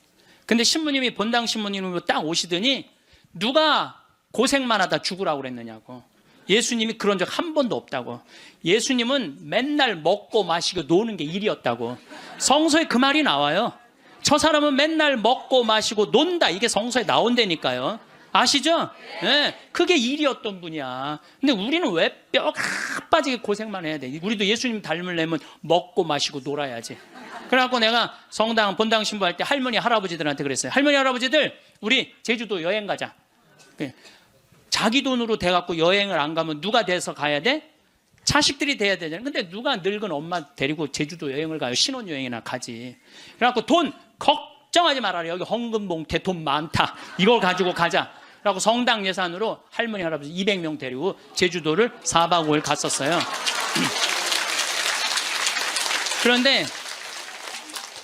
근데 신부님이, 본당 신부님이 딱 오시더니 누가 고생만 하다 죽으라고 그랬느냐고. 예수님이 그런 적 한 번도 없다고. 예수님은 맨날 먹고 마시고 노는 게 일이었다고. 성서에 그 말이 나와요. 저 사람은 맨날 먹고 마시고 논다, 이게 성서에 나온다니까요. 아시죠? 네, 그게 일이었던 분이야. 근데 우리는 왜 뼈가 빠지게 고생만 해야 돼? 우리도 예수님 닮으려면 먹고 마시고 놀아야지. 그래갖고 내가 성당 본당 신부할 때 할머니 할아버지들한테 그랬어요. 할머니 할아버지들 우리 제주도 여행 가자. 자기 돈으로 돼갖고 여행을 안 가면 누가 돼서 가야 돼? 자식들이 돼야 되잖아요. 근데 누가 늙은 엄마 데리고 제주도 여행을 가요? 신혼여행이나 가지. 그래갖고 돈 걱정하지 말아라. 여기 헌금봉투에 돈 많다. 이걸 가지고 가자. 그래갖고 성당 예산으로 할머니 할아버지 200명 데리고 제주도를 4박 5일 갔었어요. 그런데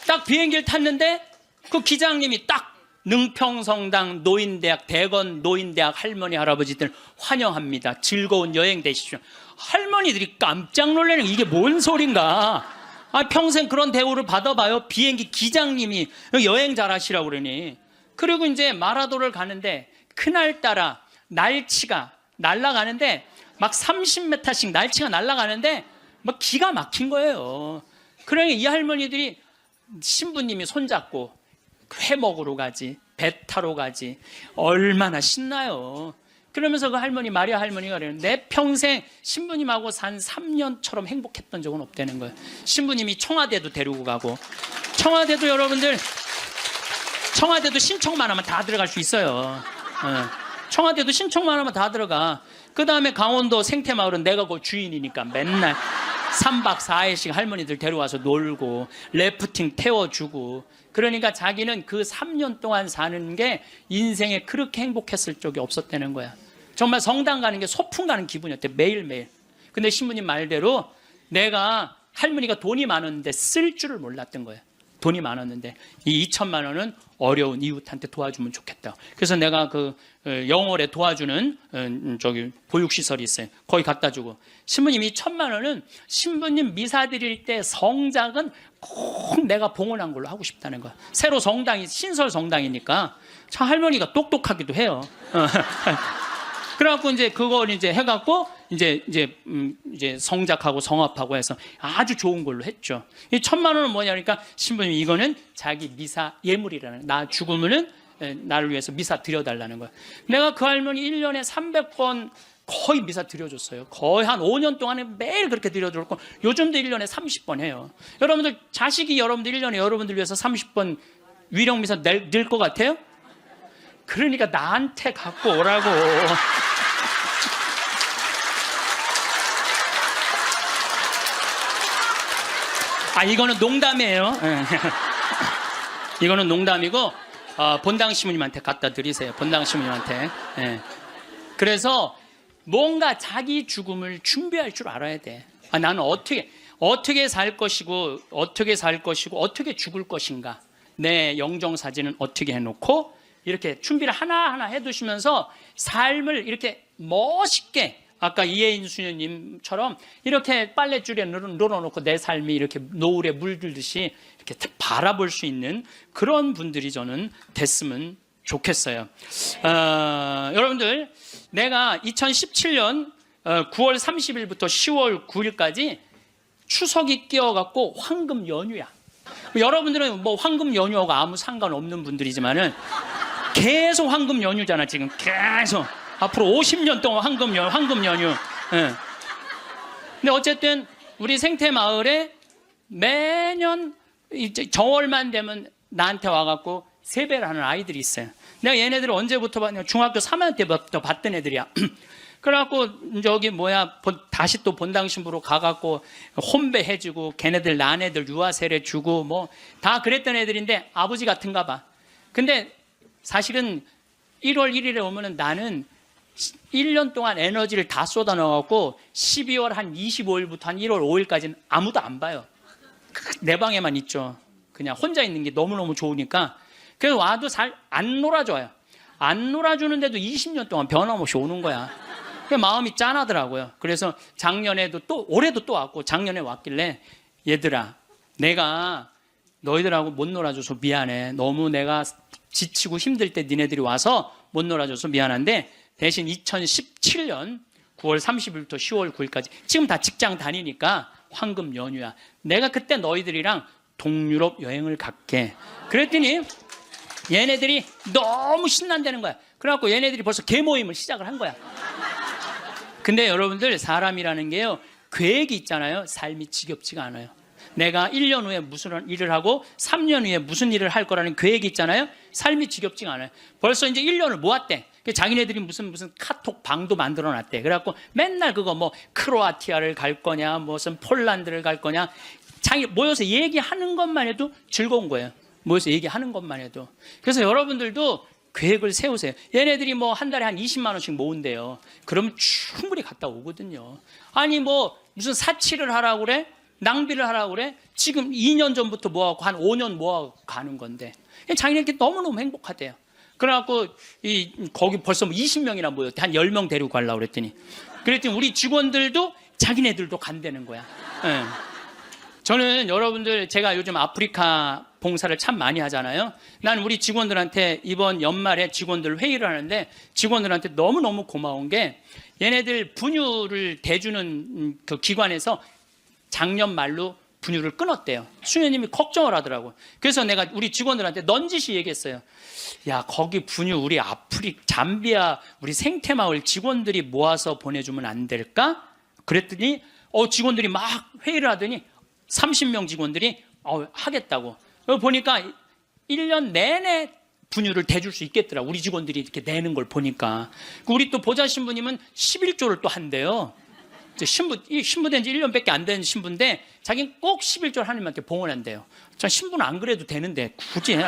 딱 비행기를 탔는데 그 기장님이 딱 능평성당 노인대학 대건 노인대학 할머니 할아버지들 환영합니다. 즐거운 여행 되십시오. 할머니들이 깜짝 놀라는 이게 뭔 소린가. 평생 그런 대우를 받아봐요. 비행기 기장님이 여행 잘하시라고 그러니. 그리고 이제 마라도를 가는데 그날따라 날치가 날아가는데 막 30m씩 날치가 날아가는데 막 기가 막힌 거예요. 그러니 이 할머니들이 신부님이 손잡고 회 먹으러 가지, 배 타러 가지, 얼마나 신나요. 그러면서 그 할머니 마리아 할머니가 그래요. 내 평생 신부님하고 산 3년처럼 행복했던 적은 없다는 거예요. 신부님이 청와대도 데리고 가고, 청와대도 여러분들 청와대도 신청만 하면 다 들어갈 수 있어요. 청와대도 신청만 하면 다 들어가. 그 다음에 강원도 생태마을은 내가 그 주인이니까 맨날 3박 4일씩 할머니들 데려와서 놀고 래프팅 태워주고. 그러니까 자기는 그 3년 동안 사는 게 인생에 그렇게 행복했을 적이 없었다는 거야. 정말 성당 가는 게 소풍 가는 기분이었대. 매일매일. 근데 신부님 말대로 내가 할머니가 돈이 많았는데 쓸 줄을 몰랐던 거야. 돈이 많았는데 이 2천만 원은 어려운 이웃한테 도와주면 좋겠다. 그래서 내가 그 영월에 도와주는 저기 보육시설이 있어요. 거기 갖다 주고, 신부님이 1,000만 원은 신부님 미사 드릴 때 성작은 꼭 내가 봉헌한 걸로 하고 싶다는 거야. 새로 성당이 신설 성당이니까 참 할머니가 똑똑하기도 해요. 그래갖고 이제 그걸 이제 해갖고 이제 성작하고 성합하고 해서 아주 좋은 걸로 했죠. 이 1,000만 원은 뭐냐니까 신부님이 이거는 자기 미사 예물이라는, 나 죽으면은 나를 위해서 미사 드려달라는 거야. 내가 그 할머니 1년에 300번 거의 미사 드려줬어요. 거의 한 5년 동안에 매일 그렇게 드려줬고, 요즘도 1년에 30번 해요. 여러분들 자식이 여러분들 1년에 여러분들 위해서 30번 위령 미사 낼 것 같아요? 그러니까 나한테 갖고 오라고. 이거는 농담이에요. 이거는 농담이고, 본당 신부님한테 갖다 드리세요. 본당 신부님한테. 그래서 뭔가 자기 죽음을 준비할 줄 알아야 돼. 나는 어떻게 살 것이고 어떻게 죽을 것인가. 내 영정 사진은 어떻게 해놓고 이렇게 준비를 하나하나 해두시면서 삶을 이렇게 멋있게, 아까 이혜인 수녀님처럼 이렇게 빨랫줄에 늘어놓고 내 삶이 이렇게 노을에 물들듯이 이렇게 바라볼 수 있는 그런 분들이 저는 됐으면 좋겠어요. 여러분들, 내가 2017년 9월 30일부터 10월 9일까지 추석이 끼어갖고 황금 연휴야. 여러분들은 뭐 황금 연휴하고 아무 상관없는 분들이지만은 계속 황금 연휴잖아. 지금 계속 앞으로 50년 동안 황금 연휴. 근데 어쨌든 우리 생태마을에 매년 이제 정월만 되면 나한테 와갖고 세배를 하는 아이들이 있어요. 내가 얘네들을 언제부터 봤냐? 중학교 3학년 때부터 봤던 애들이야. 그래갖고 저기 다시 또 본당 신부로 가갖고 혼배해주고, 걔네들 난 애들 유아세례 주고 뭐 다 그랬던 애들인데 아버지 같은가 봐. 근데 사실은 1월 1일에 오면은 나는 1년 동안 에너지를 다 쏟아 넣어갖고 12월 한 25일부터 한 1월 5일까지는 아무도 안 봐요. 내 방에만 있죠. 그냥 혼자 있는 게 너무너무 좋으니까. 그래서 와도 잘 안 놀아줘요. 안 놀아주는데도 20년 동안 변함없이 오는 거야. 마음이 짠하더라고요. 그래서 작년에도 올해도 또 왔고, 작년에 왔길래 얘들아, 내가 너희들하고 못 놀아줘서 미안해. 너무 내가 지치고 힘들 때 니네들이 와서 못 놀아줘서 미안한데, 대신 2017년 9월 30일부터 10월 9일까지 지금 다 직장 다니니까 황금 연휴야. 내가 그때 너희들이랑 동유럽 여행을 갈게. 그랬더니 얘네들이 너무 신난다는 거야. 그래갖고 얘네들이 벌써 개모임을 시작을 한 거야. 근데 여러분들, 사람이라는 게요, 계획이 있잖아요. 삶이 지겹지가 않아요. 내가 1년 후에 무슨 일을 하고 3년 후에 무슨 일을 할 거라는 계획이 있잖아요. 삶이 지겹지가 않아요. 벌써 이제 1년을 모았대. 자기네들이 무슨 카톡 방도 만들어 놨대. 그래갖고 맨날 그거 뭐 크로아티아를 갈 거냐, 무슨 폴란드를 갈 거냐, 자기 모여서 얘기하는 것만 해도 즐거운 거예요. 모여서 얘기하는 것만 해도. 그래서 여러분들도 계획을 세우세요. 얘네들이 뭐 한 달에 한 20만 원씩 모은대요. 그러면 충분히 갔다 오거든요. 아니 뭐 무슨 사치를 하라고 그래? 낭비를 하라고 그래? 지금 2년 전부터 모아갖고 한 5년 모아갖고 가는 건데 자기네들이 너무너무 행복하대요. 그래갖고 거기 벌써 뭐 20명이나 모였대. 한 10명 데리고 가려고 그랬더니 우리 직원들도 자기네들도 간다는 거야. 네. 저는 여러분들 제가 요즘 아프리카 봉사를 참 많이 하잖아요. 난 우리 직원들한테 이번 연말에 직원들 회의를 하는데 직원들한테 너무너무 고마운 게 얘네들 분유를 대주는 그 기관에서 작년 말로 분유를 끊었대요. 수녀님이 걱정을 하더라고요. 그래서 내가 우리 직원들한테 넌지시 얘기했어요. 야, 거기 분유 우리 잠비아 우리 생태마을 직원들이 모아서 보내주면 안 될까? 그랬더니 직원들이 막 회의를 하더니 30명 직원들이 하겠다고. 보니까 1년 내내 분유를 대줄 수 있겠더라. 우리 직원들이 이렇게 내는 걸 보니까. 우리 또 보좌 신부님은 11조를 또 한대요. 신부된 지 1년밖에 안 된 신부인데 자기는 꼭 11조 하나님한테 봉헌한대요. 전 신부는 안 그래도 되는데 굳이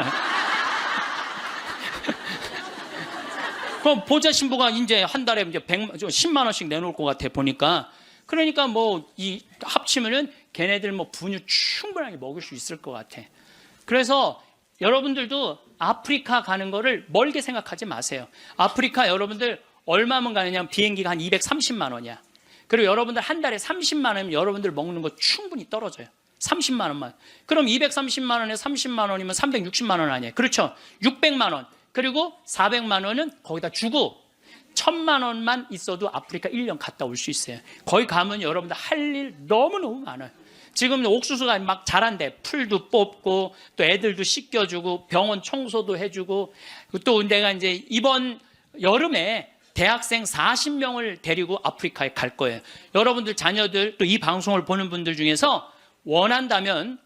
그럼 보좌 신부가 이제 한 달에 이제 10만 원씩 내놓을 것 같아 보니까. 그러니까 뭐 이 합치면은 걔네들 뭐 분유 충분하게 먹을 수 있을 것 같아. 그래서 여러분들도 아프리카 가는 거를 멀게 생각하지 마세요. 아프리카 여러분들 얼마면 가느냐? 비행기가 한 230만 원이야. 그리고 여러분들 한 달에 30만 원이면 여러분들 먹는 거 충분히 떨어져요. 30만 원만. 그럼 230만 원에 30만 원이면 360만 원 아니에요. 그렇죠? 600만 원. 그리고 400만 원은 거기다 주고 1000만 원만 있어도 아프리카 1년 갔다 올 수 있어요. 거기 가면 여러분들 할 일 너무너무 많아요. 지금 옥수수가 막 자란대. 풀도 뽑고 또 애들도 씻겨주고 병원 청소도 해주고 또 내가 이제 이번 여름에 대학생 40명을 데리고 아프리카에 갈 거예요. 여러분들 자녀들 또 이 방송을 보는 분들 중에서 원한다면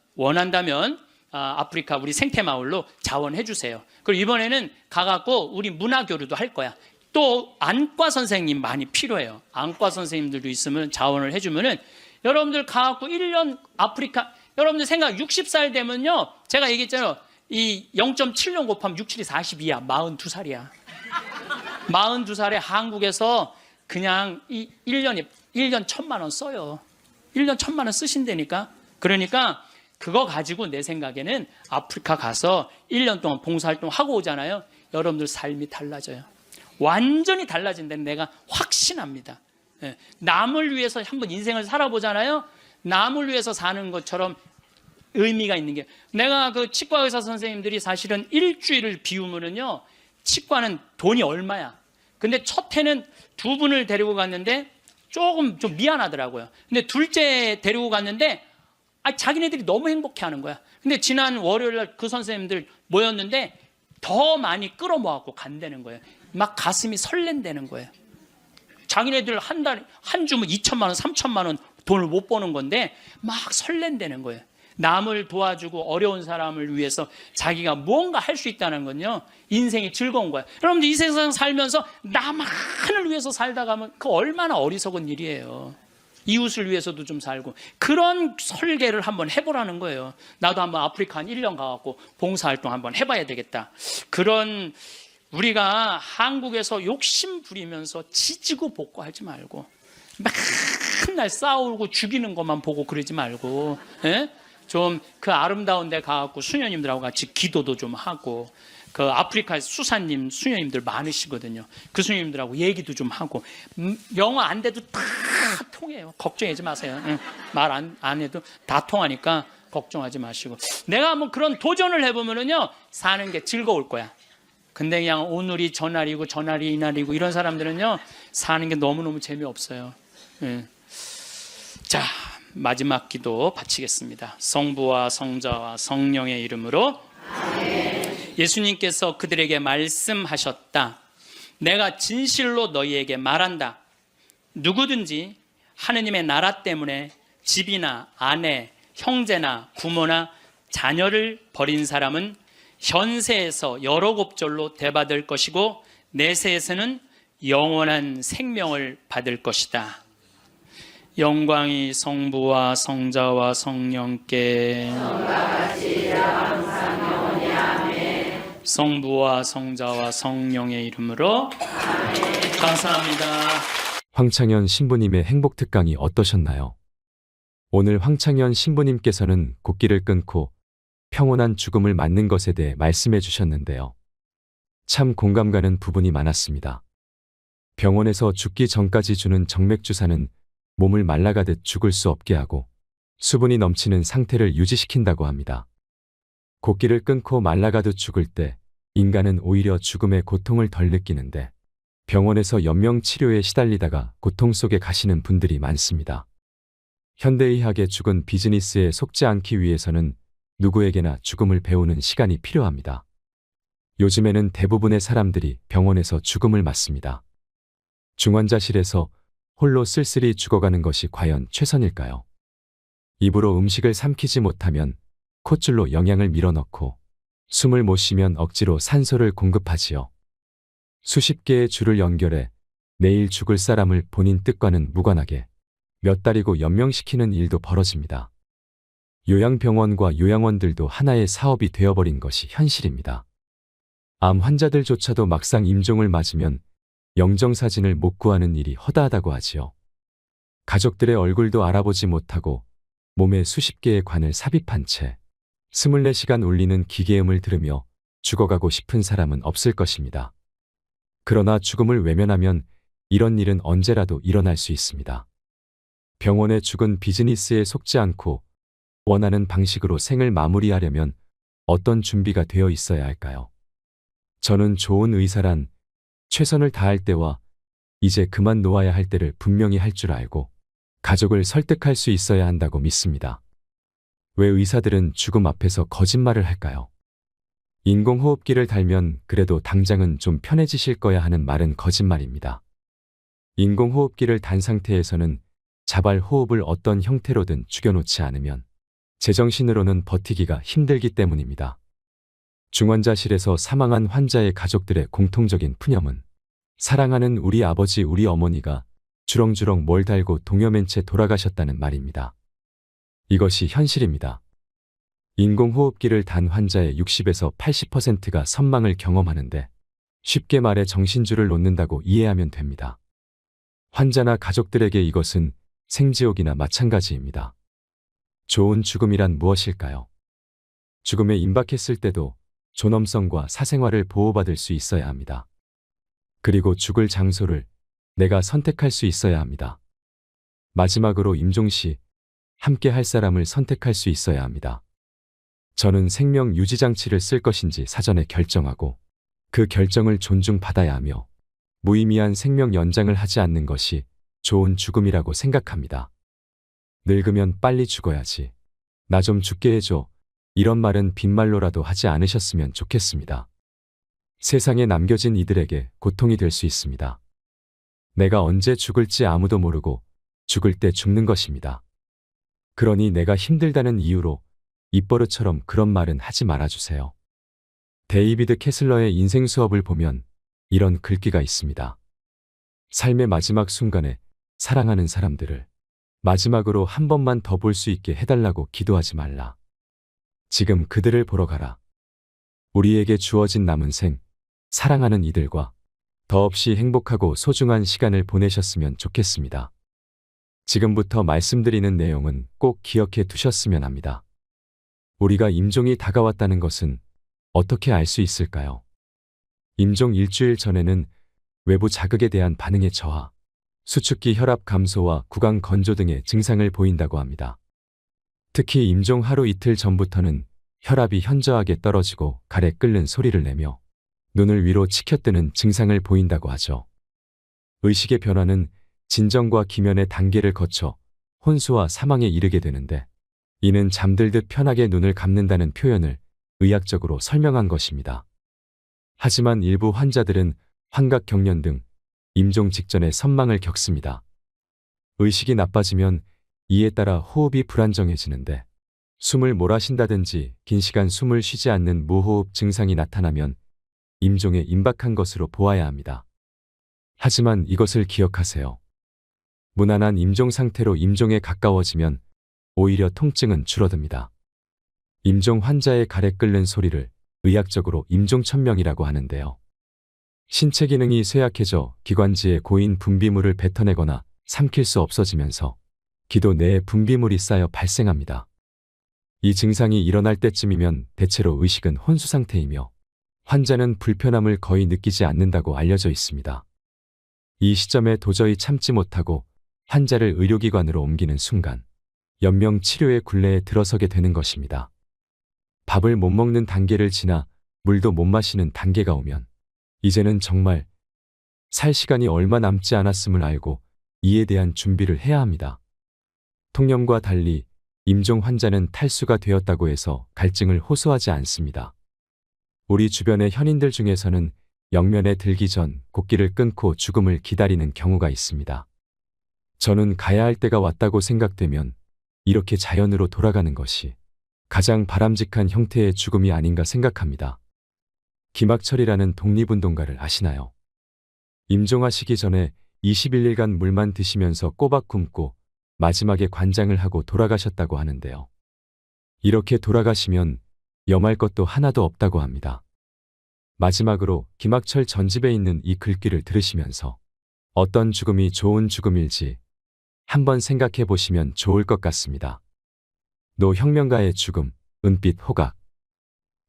아프리카 우리 생태마을로 자원해 주세요. 그리고 이번에는 가갖고 우리 문화교류도 할 거야. 또 안과 선생님 많이 필요해요. 안과 선생님들도 있으면 자원을 해주면은 여러분들 가갖고 1년 아프리카 여러분들 생각 60살 되면요. 제가 얘기했잖아요. 이 0.7년 곱하면 6, 7이 42야. 42살이야. 42살에 한국에서 그냥 이 1년 1,000만 원 써요. 1년 1,000만 원 쓰신다니까. 그러니까 그거 가지고 내 생각에는 아프리카 가서 1년 동안 봉사활동 하고 오잖아요. 여러분들 삶이 달라져요. 완전히 달라진다는 내가 확신합니다. 남을 위해서 한번 인생을 살아보잖아요. 남을 위해서 사는 것처럼 의미가 있는 게 내가 그 치과 의사 선생님들이 사실은 일주일을 비우면은요. 치과는 돈이 얼마야. 근데 첫 해는 2분을 데리고 갔는데 조금 좀 미안하더라고요. 근데 둘째 데리고 갔는데 자기네들이 너무 행복해하는 거야. 근데 지난 월요일날 그 선생님들 모였는데 더 많이 끌어모아갖고 간다는 거예요. 막 가슴이 설렌다는 거예요. 자기네들 한 주면 2천만 원, 3천만 원 돈을 못 버는 건데 막 설렌다는 거예요. 남을 도와주고 어려운 사람을 위해서 자기가 무언가 할 수 있다는 건요. 인생이 즐거운 거예요. 여러분들 이 세상 살면서 나만을 위해서 살다 가면 그 얼마나 어리석은 일이에요. 이웃을 위해서도 좀 살고 그런 설계를 한번 해보라는 거예요. 나도 한번 아프리카 한 1년 가갖고 봉사활동 한번 해봐야 되겠다. 그런 우리가 한국에서 욕심 부리면서 지지고 볶고하지 말고 맨날 싸우고 죽이는 것만 보고 그러지 말고 좀 그 아름다운 데 가갖고 수녀님들하고 같이 기도도 좀 하고 그 아프리카 수사님 수녀님들 많으시거든요. 그 수녀님들하고 얘기도 좀 하고 영어 안 돼도 다 통해요. 걱정하지 마세요. 말 안 해도 다 통하니까 걱정하지 마시고 내가 한번 그런 도전을 해보면은요 사는 게 즐거울 거야. 근데 그냥 오늘이 저날이고 저날이 이날이고 이런 사람들은요 사는 게 너무너무 재미없어요. 자 마지막 기도 바치겠습니다. 성부와 성자와 성령의 이름으로 아멘. 예수님께서 그들에게 말씀하셨다. 내가 진실로 너희에게 말한다. 누구든지 하느님의 나라 때문에 집이나 아내, 형제나 부모나 자녀를 버린 사람은 현세에서 여러 곱절로 대받을 것이고 내세에서는 영원한 생명을 받을 것이다. 영광이 성부와 성자와 성령께 성부와 성자와 성령의 이름으로 감사합니다. 황창현 신부님의 행복 특강이 어떠셨나요? 오늘 황창현 신부님께서는 곡기를 끊고 평온한 죽음을 맞는 것에 대해 말씀해 주셨는데요. 참 공감 가는 부분이 많았습니다. 병원에서 죽기 전까지 주는 정맥주사는 몸을 말라가듯 죽을 수 없게 하고 수분이 넘치는 상태를 유지시킨다고 합니다. 곡기를 끊고 말라가듯 죽을 때 인간은 오히려 죽음의 고통을 덜 느끼는데 병원에서 연명 치료에 시달리다가 고통 속에 가시는 분들이 많습니다. 현대의학의 죽은 비즈니스에 속지 않기 위해서는 누구에게나 죽음을 배우는 시간이 필요합니다. 요즘에는 대부분의 사람들이 병원에서 죽음을 맞습니다. 중환자실에서 홀로 쓸쓸히 죽어가는 것이 과연 최선일까요? 입으로 음식을 삼키지 못하면 콧줄로 영양을 밀어넣고 숨을 못 쉬면 억지로 산소를 공급하지요. 수십 개의 줄을 연결해 내일 죽을 사람을 본인 뜻과는 무관하게 몇 달이고 연명시키는 일도 벌어집니다. 요양병원과 요양원들도 하나의 사업이 되어버린 것이 현실입니다. 암 환자들조차도 막상 임종을 맞으면 영정사진을 못 구하는 일이 허다하다고 하지요. 가족들의 얼굴도 알아보지 못하고 몸에 수십 개의 관을 삽입한 채 24시간 울리는 기계음을 들으며 죽어가고 싶은 사람은 없을 것입니다. 그러나 죽음을 외면하면 이런 일은 언제라도 일어날 수 있습니다. 병원의 죽은 비즈니스에 속지 않고 원하는 방식으로 생을 마무리하려면 어떤 준비가 되어 있어야 할까요? 저는 좋은 의사란 최선을 다할 때와 이제 그만 놓아야 할 때를 분명히 할 줄 알고 가족을 설득할 수 있어야 한다고 믿습니다. 왜 의사들은 죽음 앞에서 거짓말을 할까요? 인공호흡기를 달면 그래도 당장은 좀 편해지실 거야 하는 말은 거짓말입니다. 인공호흡기를 단 상태에서는 자발 호흡을 어떤 형태로든 죽여놓지 않으면 제정신으로는 버티기가 힘들기 때문입니다. 중환자실에서 사망한 환자의 가족들의 공통적인 푸념은 사랑하는 우리 아버지 우리 어머니가 주렁주렁 뭘 달고 동여맨 채 돌아가셨다는 말입니다. 이것이 현실입니다. 인공호흡기를 단 환자의 60에서 80%가 선망을 경험하는데 쉽게 말해 정신줄을 놓는다고 이해하면 됩니다. 환자나 가족들에게 이것은 생지옥이나 마찬가지입니다. 좋은 죽음이란 무엇일까요? 죽음에 임박했을 때도 존엄성과 사생활을 보호받을 수 있어야 합니다. 그리고 죽을 장소를 내가 선택할 수 있어야 합니다. 마지막으로 임종 시 함께 할 사람을 선택할 수 있어야 합니다. 저는 생명 유지 장치를 쓸 것인지 사전에 결정하고 그 결정을 존중받아야 하며 무의미한 생명 연장을 하지 않는 것이 좋은 죽음이라고 생각합니다. 늙으면 빨리 죽어야지. 나 좀 죽게 해줘. 이런 말은 빈말로라도 하지 않으셨으면 좋겠습니다. 세상에 남겨진 이들에게 고통이 될 수 있습니다. 내가 언제 죽을지 아무도 모르고 죽을 때 죽는 것입니다. 그러니 내가 힘들다는 이유로 입버릇처럼 그런 말은 하지 말아주세요. 데이비드 캐슬러의 인생 수업을 보면 이런 글귀가 있습니다. 삶의 마지막 순간에 사랑하는 사람들을 마지막으로 한 번만 더 볼 수 있게 해달라고 기도하지 말라. 지금 그들을 보러 가라. 우리에게 주어진 남은 생, 사랑하는 이들과 더없이 행복하고 소중한 시간을 보내셨으면 좋겠습니다. 지금부터 말씀드리는 내용은 꼭 기억해 두셨으면 합니다. 우리가 임종이 다가왔다는 것은 어떻게 알 수 있을까요? 임종 일주일 전에는 외부 자극에 대한 반응의 저하, 수축기 혈압 감소와 구강 건조 등의 증상을 보인다고 합니다. 특히 임종 하루 이틀 전부터는 혈압이 현저하게 떨어지고 가래 끓는 소리를 내며 눈을 위로 치켜뜨는 증상을 보인다고 하죠. 의식의 변화는 진정과 기면의 단계를 거쳐 혼수와 사망에 이르게 되는데 이는 잠들듯 편하게 눈을 감는다는 표현을 의학적으로 설명한 것입니다. 하지만 일부 환자들은 환각 경련 등 임종 직전에 선망을 겪습니다. 의식이 나빠지면 이에 따라 호흡이 불안정해지는데 숨을 몰아쉰다든지 긴 시간 숨을 쉬지 않는 무호흡 증상이 나타나면 임종에 임박한 것으로 보아야 합니다. 하지만 이것을 기억하세요. 무난한 임종 상태로 임종에 가까워지면 오히려 통증은 줄어듭니다. 임종 환자의 가래 끓는 소리를 의학적으로 임종천명이라고 하는데요. 신체 기능이 쇠약해져 기관지에 고인 분비물을 뱉어내거나 삼킬 수 없어지면서 기도 내에 분비물이 쌓여 발생합니다. 이 증상이 일어날 때쯤이면 대체로 의식은 혼수 상태이며 환자는 불편함을 거의 느끼지 않는다고 알려져 있습니다. 이 시점에 도저히 참지 못하고 환자를 의료기관으로 옮기는 순간 연명 치료의 굴레에 들어서게 되는 것입니다. 밥을 못 먹는 단계를 지나 물도 못 마시는 단계가 오면 이제는 정말 살 시간이 얼마 남지 않았음을 알고 이에 대한 준비를 해야 합니다. 통념과 달리 임종 환자는 탈수가 되었다고 해서 갈증을 호소하지 않습니다. 우리 주변의 현인들 중에서는 영면에 들기 전 곡기를 끊고 죽음을 기다리는 경우가 있습니다. 저는 가야 할 때가 왔다고 생각되면 이렇게 자연으로 돌아가는 것이 가장 바람직한 형태의 죽음이 아닌가 생각합니다. 김학철이라는 독립운동가를 아시나요? 임종하시기 전에 21일간 물만 드시면서 꼬박 굶고 마지막에 관장을 하고 돌아가셨다고 하는데요. 이렇게 돌아가시면 염할 것도 하나도 없다고 합니다. 마지막으로 김학철 전집에 있는 이 글귀를 들으시면서 어떤 죽음이 좋은 죽음일지 한번 생각해 보시면 좋을 것 같습니다. 노혁명가의 죽음, 은빛 호각.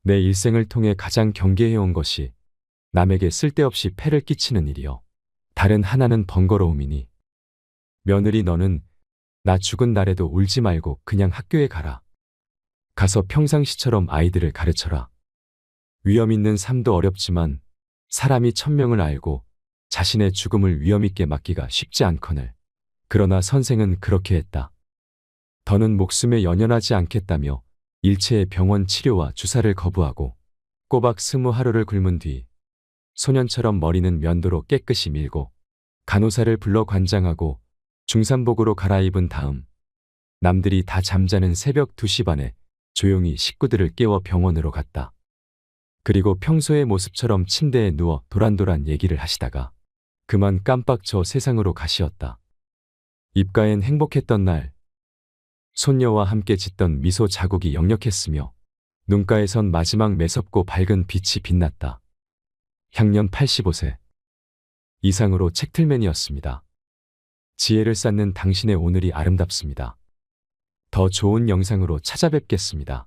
내 일생을 통해 가장 경계해온 것이 남에게 쓸데없이 폐를 끼치는 일이요. 다른 하나는 번거로움이니 며느리 너는 나 죽은 날에도 울지 말고 그냥 학교에 가라. 가서 평상시처럼 아이들을 가르쳐라. 위험 있는 삶도 어렵지만 사람이 천명을 알고 자신의 죽음을 위험 있게 맞기가 쉽지 않거늘. 그러나 선생은 그렇게 했다. 더는 목숨에 연연하지 않겠다며 일체의 병원 치료와 주사를 거부하고 꼬박 20하루를 굶은 뒤 소년처럼 머리는 면도로 깨끗이 밀고 간호사를 불러 관장하고 중산복으로 갈아입은 다음 남들이 다 잠자는 새벽 2시 반에 조용히 식구들을 깨워 병원으로 갔다. 그리고 평소의 모습처럼 침대에 누워 도란도란 얘기를 하시다가 그만 깜빡 저 세상으로 가시었다. 입가엔 행복했던 날, 손녀와 함께 짓던 미소 자국이 역력했으며 눈가에선 마지막 매섭고 밝은 빛이 빛났다. 향년 85세. 이상으로 책틀맨이었습니다. 지혜를 쌓는 당신의 오늘이 아름답습니다. 더 좋은 영상으로 찾아뵙겠습니다.